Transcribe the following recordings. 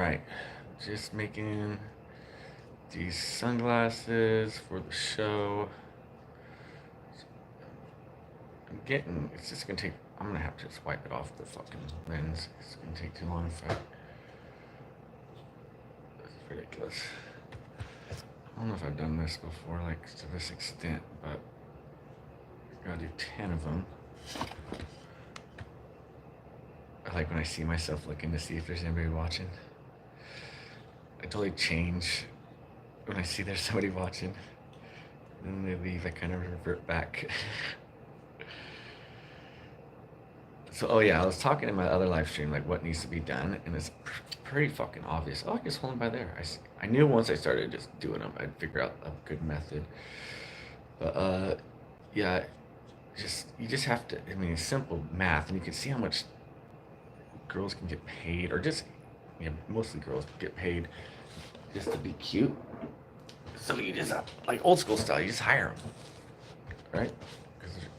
Right. Just making these sunglasses for the show. It's just gonna take, I'm gonna have to just wipe it off the fucking lens. It's gonna take too long if I, this is ridiculous. I don't know if I've done this before, like to this extent, but I gotta do 10 of them. I like when I see myself looking to see if there's anybody watching. I totally change when I see there's somebody watching. And then they leave, I kind of revert back. So, oh yeah, I was talking in my other live stream, like what needs to be done, and it's pretty fucking obvious. Oh, I just hold them by there. I knew once I started just doing them, I'd figure out a good method. But, yeah, you just have to, I mean, it's simple math, and you can see how much girls can get paid, or just, yeah, mostly girls get paid just to be cute. So you just, like old school style, you just hire them, right?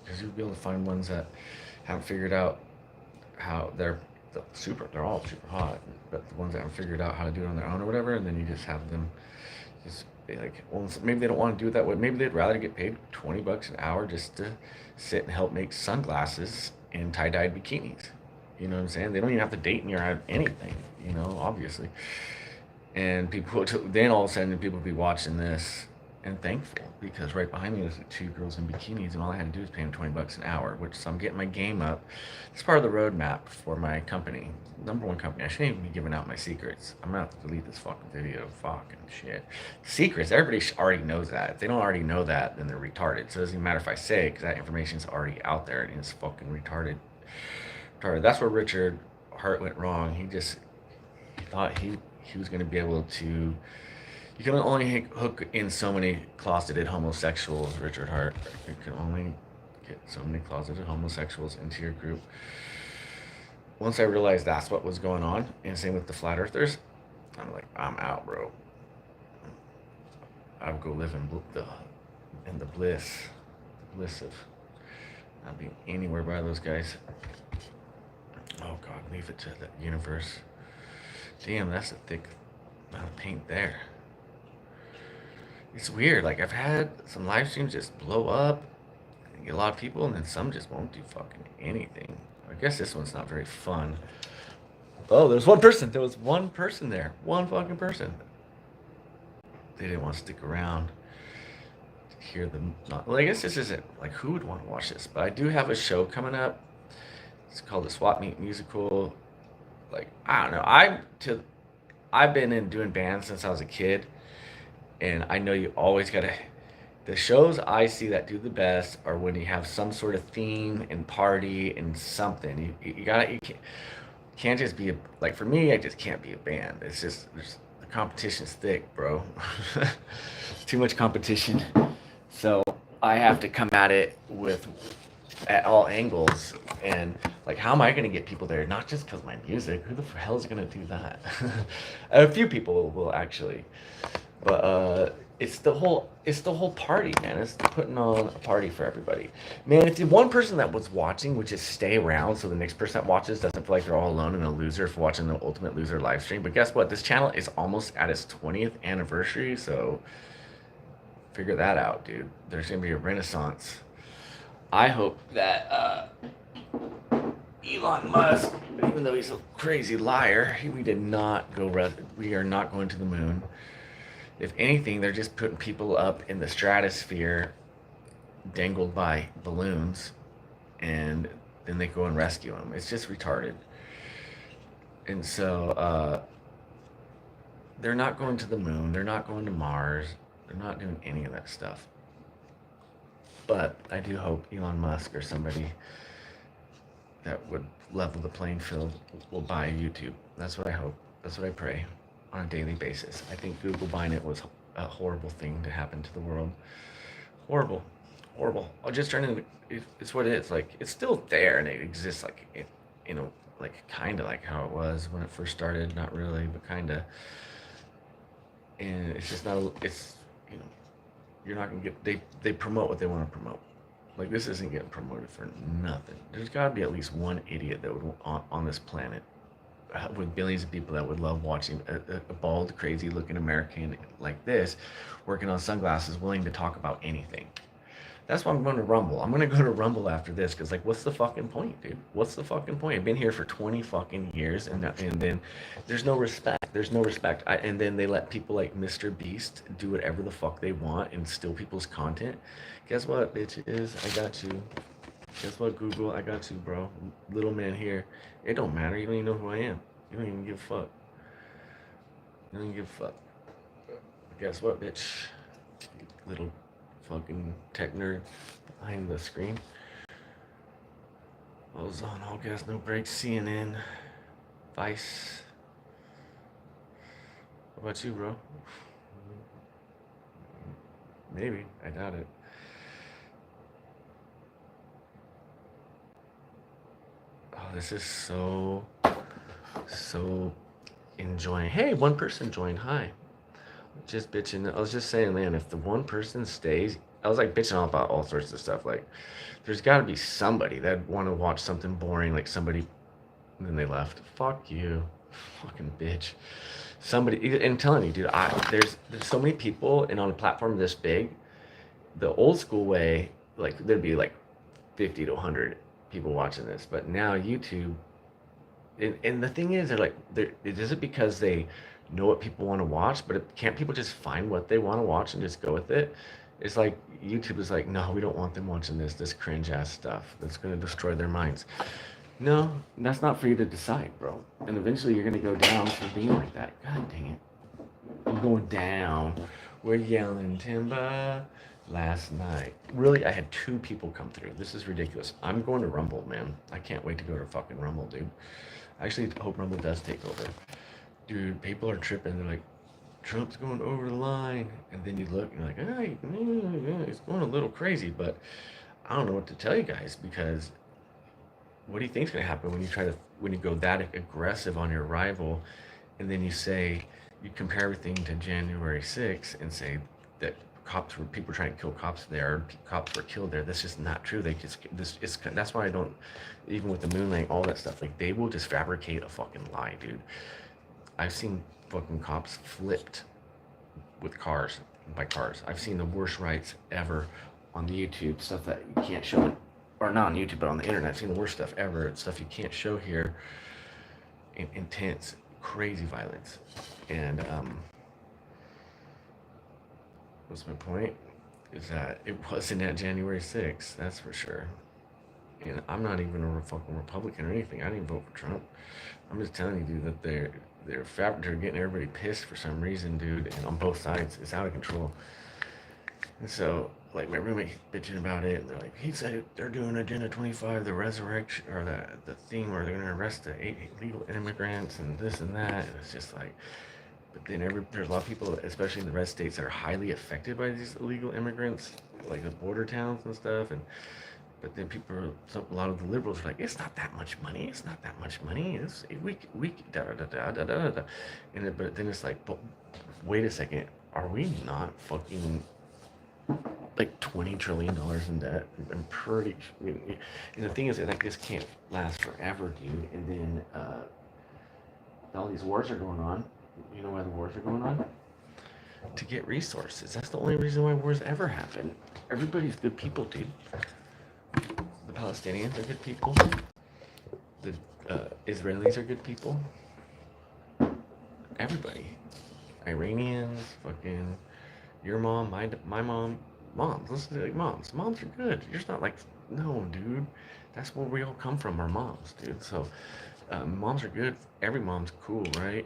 Because you'll be able to find ones that haven't figured out how they're all super hot, but the ones that haven't figured out how to do it on their own or whatever, and then you just have them just be like, well, maybe they don't want to do it that way. Maybe they'd rather get paid $20 an hour just to sit and help make sunglasses and tie-dyed bikinis. You know what I'm saying? They don't even have to date me or have anything, obviously. And people, then all of a sudden, people will be watching this and thankful because right behind me was two girls in bikinis, and all I had to do was pay them $20 an hour, which so I'm getting my game up. It's part of the roadmap for my company, number one company. I shouldn't even be giving out my secrets. I'm gonna have to delete this fucking video. Fucking shit. Secrets. Everybody already knows that. If they don't already know that, then they're retarded. So it doesn't even matter if I say it because that information is already out there and it's fucking retarded. Retarded. That's where Richard Hart went wrong. He thought he was gonna be able to. You can only hook in so many closeted homosexuals, Richard Hart. You can only get so many closeted homosexuals into your group. Once I realized that's what was going on, and same with the flat earthers, I'm like, I'm out, bro. I would go live in the bliss of not being anywhere by those guys. Oh God, leave it to the universe. Damn, that's a thick amount of paint there. It's weird. Like I've had some live streams just blow up, and get a lot of people, and then some just won't do fucking anything. I guess this one's not very fun. Oh, there's one person. There was one person there. One fucking person. They didn't want to stick around to hear them. Well, I guess this isn't like who would want to watch this, but I do have a show coming up. It's called the Swapmeet Musical. Like I don't know. I've been in doing bands since I was a kid, and I know you always gotta. The shows I see that do the best are when you have some sort of theme and party and something. You can't just be like for me. I just can't be a band. It's just the competition's thick, bro. Too much competition. So I have to come at it with at all angles and like how am I going to get people there? Not just because of my music. Who the hell is going to do that? A few people will actually, but it's the whole party, man. It's putting on a party for everybody, man. If the one person that was watching would just stay around, so the next person that watches doesn't feel like they're all alone and a loser for watching the Ultimate Loser live stream. But guess what? This channel is almost at its 20th anniversary, so figure that out, dude. There's gonna be a renaissance. I hope that Elon Musk, even though he's a crazy liar, we did not go. We are not going to the moon. If anything, they're just putting people up in the stratosphere, dangled by balloons, and then they go and rescue them. It's just retarded. And so they're not going to the moon. They're not going to Mars. They're not doing any of that stuff. But I do hope Elon Musk or somebody that would level the playing field will buy YouTube. That's what I hope. That's what I pray on a daily basis. I think Google buying it was a horrible thing to happen to the world. Horrible. Horrible. I'll just turn into, it's what it is. Like, it's still there and it exists like, like kind of like how it was when it first started. Not really, but kind of. And it's just not, it's, you're not going to get, they promote what they want to promote. Like, this isn't getting promoted for nothing. There's got to be at least one idiot that would on this planet with billions of people that would love watching a bald, crazy-looking American like this, working on sunglasses, willing to talk about anything. That's why I'm going to Rumble. I'm going to go to Rumble after this because, like, what's the fucking point, dude? What's the fucking point? I've been here for 20 fucking years, and then there's no respect. There's no respect. And then they let people like Mr. Beast do whatever the fuck they want and steal people's content. Guess what, bitches? I got you. Guess what, Google? I got you, bro. Little man here. It don't matter. You don't even know who I am. You don't even give a fuck. You don't even give a fuck. Guess what, bitch? Little fucking tech nerd behind the screen. Ozone, all gas, no brakes, CNN, Vice. How about you, bro? Maybe. I doubt it. Oh, this is so enjoying. Hey, one person joined. Hi. Just bitching. I was just saying, man, if the one person stays, I was like bitching all about all sorts of stuff. Like, there's got to be somebody that want to watch something boring, like somebody, and then they left. Fuck you, fucking bitch. Somebody, and I'm telling you, dude, there's so many people, and on a platform this big, the old school way, like there'd be like 50 to 100 people watching this, but now YouTube, and the thing is, is it because they know what people want to watch, but can't people just find what they want to watch and just go with it? It's like YouTube is like, no, we don't want them watching this cringe ass stuff that's going to destroy their minds. No, that's not for you to decide, bro. And eventually you're going to go down for being like that. God dang it. I'm going down. We're yelling timber last night. Really, I had 2 people come through. This is ridiculous. I'm going to Rumble, man. I can't wait to go to fucking Rumble, dude. I actually hope Rumble does take over. Dude, people are tripping. They're like, Trump's going over the line. And then you look and you're like, hey, it's going a little crazy. But I don't know what to tell you guys, because what do you think's going to happen when you go that aggressive on your rival, and then you compare everything to January 6th and say that people were trying to kill cops there, cops were killed there. That's just not true. That's why I don't, even with the moon landing, all that stuff, like, they will just fabricate a fucking lie, dude. I've seen fucking cops flipped by cars. I've seen the worst riots ever on the YouTube, stuff that you can't show, or not on YouTube, but on the internet. I've seen the worst stuff ever. It's stuff you can't show here. Intense, crazy violence. And what's my point? Is that it wasn't at January 6th, that's for sure. And I'm not even a fucking Republican or anything. I didn't vote for Trump. I'm just telling you, dude, that they're getting everybody pissed for some reason, dude, and on both sides. It's out of control. And so, like, my roommate bitching about it, and they're like, he said they're doing Agenda 25, the resurrection, or the thing where they're going to arrest the 8 illegal immigrants and this and that. And it's just like, but then there's a lot of people, especially in the red states, that are highly affected by these illegal immigrants, like the border towns and stuff. But then a lot of the liberals are like, it's not that much money. It's not that much money. We da da da da da da. But then it's like, but wait a second, are we not fucking like $20 trillion in debt? I'm pretty. And the thing is, like, this can't last forever, dude. And then all these wars are going on. You know why the wars are going on? To get resources. That's the only reason why wars ever happen. Everybody's good people, dude. The Palestinians are good people. The Israelis are good people. Everybody. Iranians, fucking your mom, my mom, moms. Listen to, like, moms. Moms are good. You're just not like, no, dude. That's where we all come from, our moms, dude. So moms are good. Every mom's cool, right?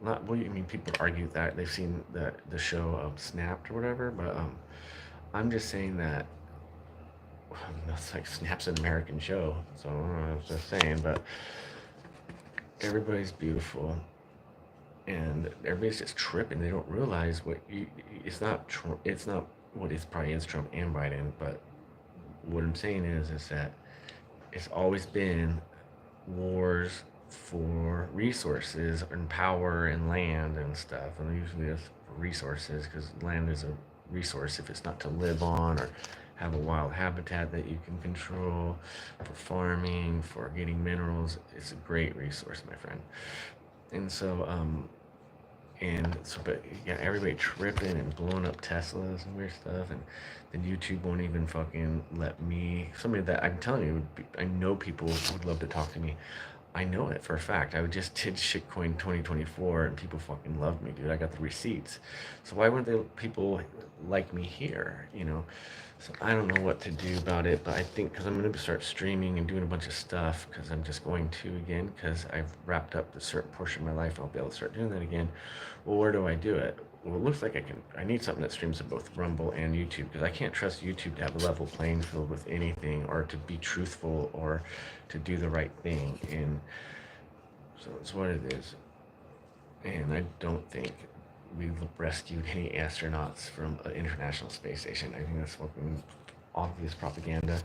Not, well, I mean, people argue that they've seen the show Snapped or whatever, but I'm just saying that that's like Snap's an American show, so I was just saying, but everybody's beautiful, and everybody's just tripping. They don't realize it's not Trump. It's not what it probably is, Trump and Biden, but what I'm saying is that it's always been wars for resources and power and land and stuff, and usually it's for resources, because land is a resource if it's not to live on or have a wild habitat that you can control for farming, for getting minerals. It's a great resource, my friend. And so, but you got everybody tripping and blowing up Teslas and weird stuff, and then YouTube won't even fucking let me. Somebody that I'm telling you, I know people would love to talk to me. I know it for a fact. I just did shitcoin 2024 and people fucking loved me, dude. I got the receipts. So why wouldn't people like me here, you know? So I don't know what to do about it, but I think because I'm going to start streaming and doing a bunch of stuff because I'm just going to again because I've wrapped up a certain portion of my life. I'll be able to start doing that again. Well, where do I do it? Well, it looks like I need something that streams to both Rumble and YouTube because I can't trust YouTube to have a level playing field with anything or to be truthful or to do the right thing. And so it's what it is. And I don't think we rescued any astronauts from an international space station. I think that's fucking obvious propaganda.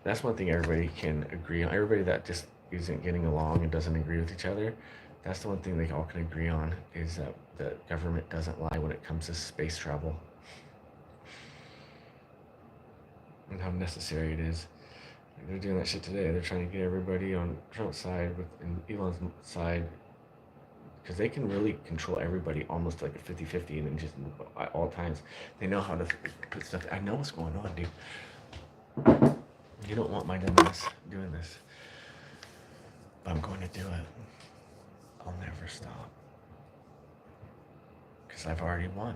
That's one thing everybody can agree on. Everybody that just isn't getting along and doesn't agree with each other, that's the one thing they all can agree on is that the government doesn't lie when it comes to space travel and how necessary it is. They're doing that shit today. They're trying to get everybody on Trump's side and Elon's side because they can really control everybody almost like a 50-50 and just at all times. They know how to put stuff. I know what's going on, dude. You don't want my dumbass doing this. But I'm going to do it. I'll never stop. Because I've already won.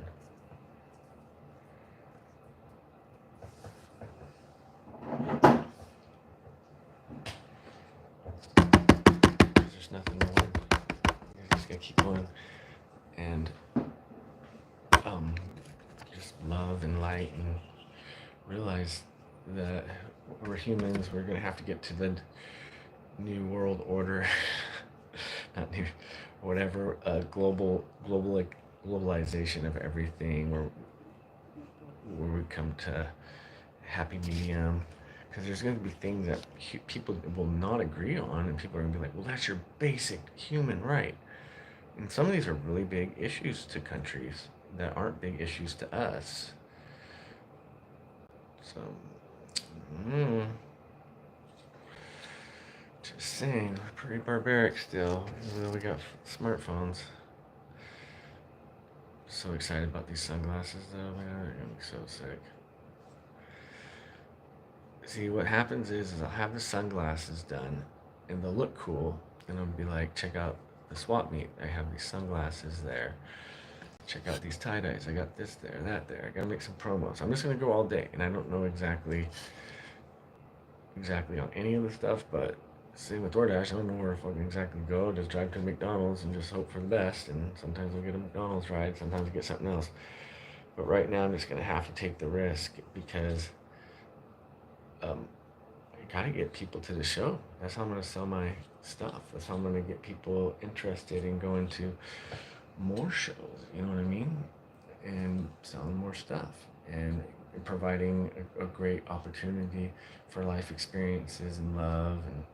There's nothing to win. You're just going to keep going. And just love and light and realize that we're humans. We're going to have to get to the new world order. Not new, whatever, globalization of everything, where we come to happy medium, because there's going to be things that people will not agree on, and people are going to be like, well, that's your basic human right. And some of these are really big issues to countries that aren't big issues to us. So, just saying, we're pretty barbaric still, even though we got smartphones. So excited about these sunglasses though, man, they're gonna be so sick. See, what happens is I'll have the sunglasses done, and they'll look cool, and I'll be like, check out the Swapmeet, I have these sunglasses there. Check out these tie-dyes, I got this there, that there, I gotta make some promos. I'm just gonna go all day, and I don't know exactly on any of the stuff, but same with DoorDash, I don't know where to fucking exactly go. Just drive to McDonald's and just hope for the best. And sometimes I'll get a McDonald's ride, sometimes I get something else. But right now I'm just gonna have to take the risk because I gotta get people to the show. That's how I'm gonna sell my stuff. That's how I'm gonna get people interested in going to more shows. You know what I mean? And selling more stuff and providing a great opportunity for life experiences and love and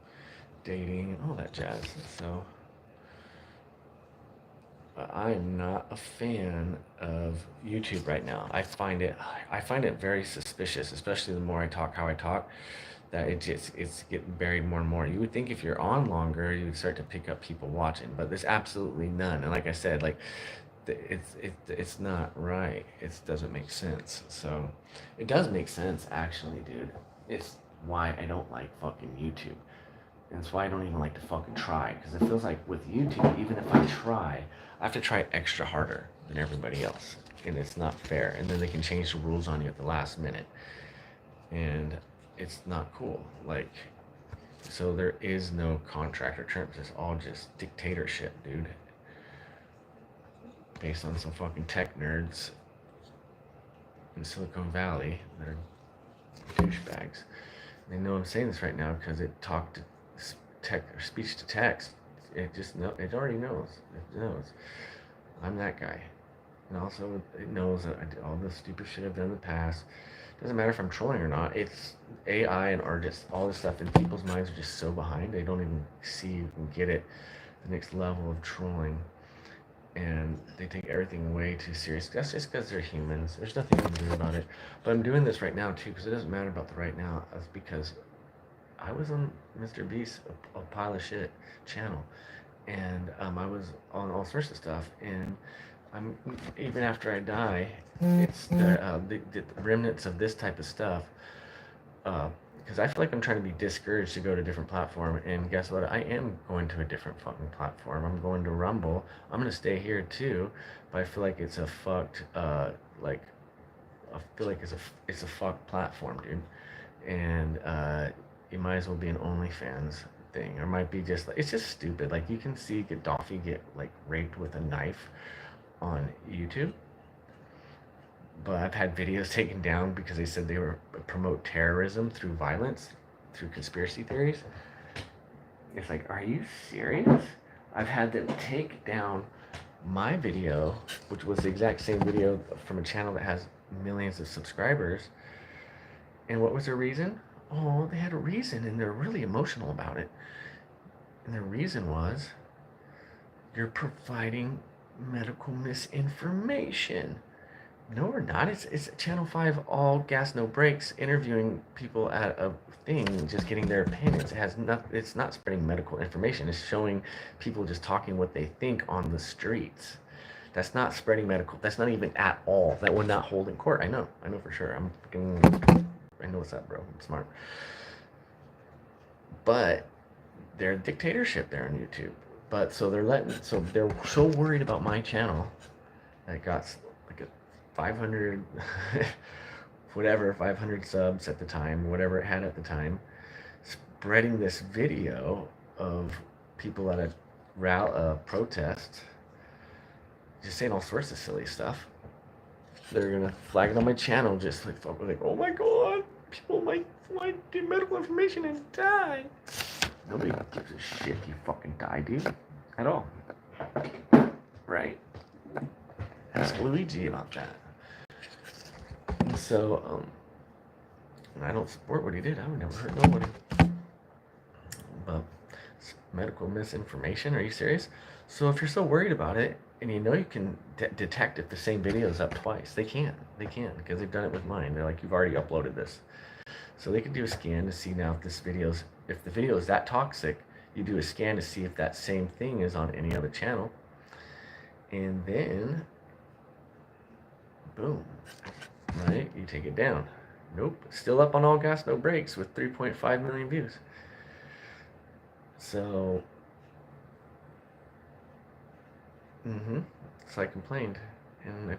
dating and all that jazz. So I am not a fan of YouTube right now. I find it very suspicious, especially the more I talk how I talk, that it's getting buried more and more. You would think if you're on longer, you would start to pick up people watching, but there's absolutely none. And like I said, like it's not right. It doesn't make sense. So it does make sense actually, dude. It's why I don't like fucking YouTube. And that's why I don't even like to fucking try. Because it feels like with YouTube, even if I try, I have to try extra harder than everybody else. And it's not fair. And then they can change the rules on you at the last minute. And it's not cool. Like, so there is no contract or terms. It's all just dictatorship, dude. Based on some fucking tech nerds in Silicon Valley that are douchebags. They know I'm saying this right now because it talked to tech or speech to text. It already knows. It knows I'm that guy, and also it knows that I did all the stupid shit I've done in the past. Doesn't matter if I'm trolling or not. It's AI and artists, all this stuff in people's minds are just so behind. They don't even see and get it. The next level of trolling, and they take everything way too serious. That's just because they're humans. There's nothing you can do about it. But I'm doing this right now too, because it doesn't matter about the right now. That's because I was on Mr. Beast's a pile of shit channel, and I was on all sorts of stuff. And I'm even after I die, it's the remnants of this type of stuff. Because I feel like I'm trying to be discouraged to go to a different platform, and guess what? I am going to a different fucking platform. I'm going to Rumble. I'm gonna stay here too, but I feel like it's a fucked like I feel like it's a fucked platform, dude. And you might as well be an OnlyFans thing, or might be just like it's just stupid. Like you can see Gaddafi get like raped with a knife on YouTube, but I've had videos taken down because they said they were promote terrorism through violence, through conspiracy theories. It's like, are you serious? I've had them take down my video, which was the exact same video from a channel that has millions of subscribers. And what was their reason? Oh, they had a reason, and they're really emotional about it. And their reason was, you're providing medical misinformation. No, we're not. It's Channel 5, all gas, no brakes, interviewing people at a thing, just getting their opinions. It has not. It's not spreading medical information. It's showing people just talking what they think on the streets. That's not spreading medical. That's not even at all. That would not hold in court. I know. I know for sure. I'm fucking. I know what's up, bro. I'm smart. But they're a dictatorship there on YouTube. But so they're so worried about my channel that it got like a 500 whatever 500 subs at the time, whatever it had at the time, spreading this video of people at a protest just saying all sorts of silly stuff. They're gonna flag it on my channel, just like oh my god, people might get medical information and die. Nobody gives a shit if you fucking die, dude, at all, right? Ask Luigi about that. And so, I don't support what he did. I would never hurt nobody. But medical misinformation? Are you serious? So if you're so worried about it, and you know you can detect if the same video is up twice, they can because they've done it with mine. They're like, you've already uploaded this, so they can do a scan to see now if the video is that toxic. You do a scan to see if that same thing is on any other channel, and then boom, right? You take it down. Nope, still up on all gas, no brakes with 3.5 million views. So, so I complained, and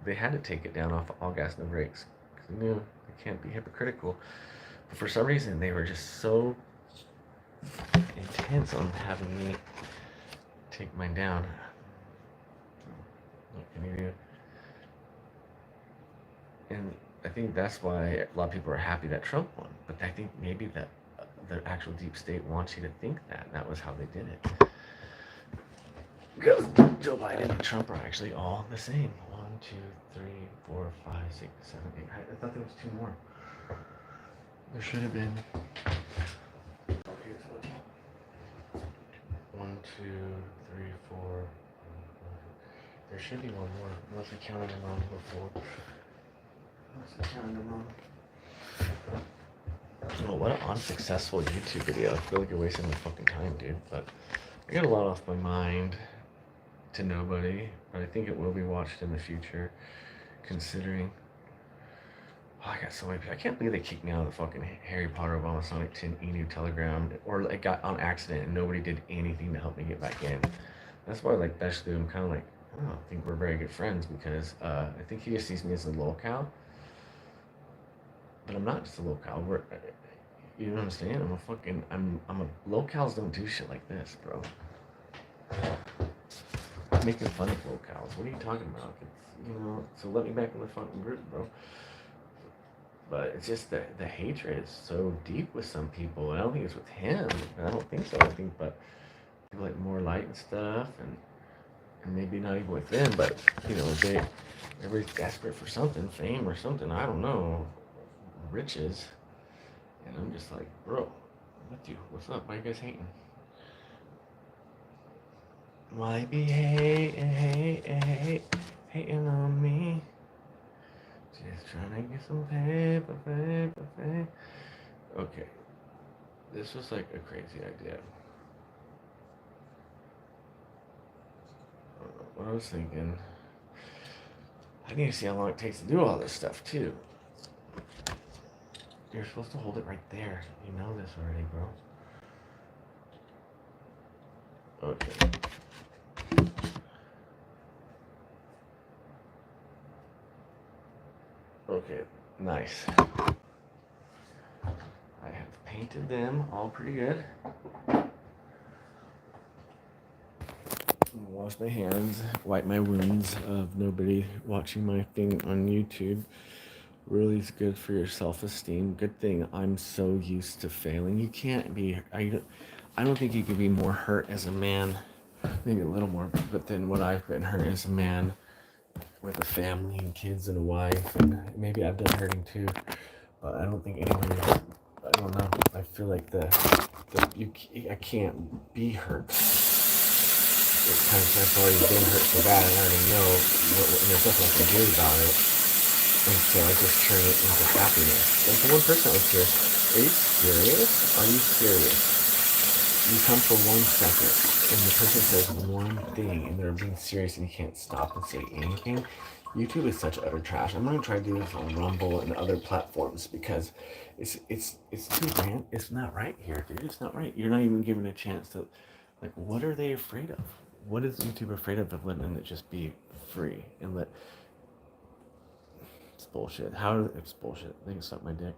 they had to take it down off all gas, no brakes, because they knew they can't be hypocritical. But for some reason, they were just so intense on having me take mine down. What can you do? And I think that's why a lot of people are happy that Trump won. But I think maybe that the actual deep state wants you to think that. That was how they did it. Because Joe Biden and Trump are actually all the same. 1, 2, 3, 4, 5, 6, 7, 8. I thought there was 2 more. There should have been. 1, 2, 3, 4. There should be 1 more, unless I counted them wrong before. Oh, what an unsuccessful YouTube video. I feel like you're wasting my fucking time, dude. But I got a lot off my mind to nobody. But I think it will be watched in the future, considering. Oh, I got so many people. I can't believe they kicked me out of the fucking Harry Potter Obama Sonic 10 Enu Telegram. Or it got on accident and nobody did anything to help me get back in. That's why, like, Beshley, I'm kind of like, I don't think we're very good friends because I think he just sees me as a locale. But I'm not just a locale. You know what I'm saying? I'm a locales don't do shit like this, bro. I'm making fun of locales. What are you talking about? So let me back in the fucking group, bro. But it's just the hatred is so deep with some people. And I don't think it's with him. I don't think so. I think, but people like more light and stuff, and maybe not even with them, but everybody's desperate for something, fame or something. I don't know. Riches, and I'm just like, bro, I'm with you. What's up? Why are you guys hating? Might be hating on me. Just trying to get some paper. Okay, this was like a crazy idea. I don't know what I was thinking. I need to see how long it takes to do all this stuff too. You're supposed to hold it right there. You know this already, bro. Okay. Okay, nice. I have painted them all pretty good. Wash my hands, wipe my wounds of nobody watching my thing on YouTube. Really is good for your self-esteem. Good thing I'm so used to failing. You can't be, I don't think you can be more hurt as a man, maybe a little more, but than what I've been hurt as a man with a family and kids and a wife. And maybe I've done hurting too, but I don't think anyone, I don't know. I feel like I can't be hurt. It's times I've already been hurt so bad and I already know, and there's nothing I can do about it. And so I just turn it into happiness. Like the one person that was here, are you serious? Are you serious? You come for 1 second and the person says one thing and they're being serious and you can't stop and say anything. YouTube is such utter trash. I'm gonna try to do this on Rumble and other platforms because it's too random. It's not right here, dude. It's not right. You're not even given a chance to, like, what are they afraid of? What is YouTube afraid of letting it just be free and let? It's bullshit. It's bullshit. They can suck my dick.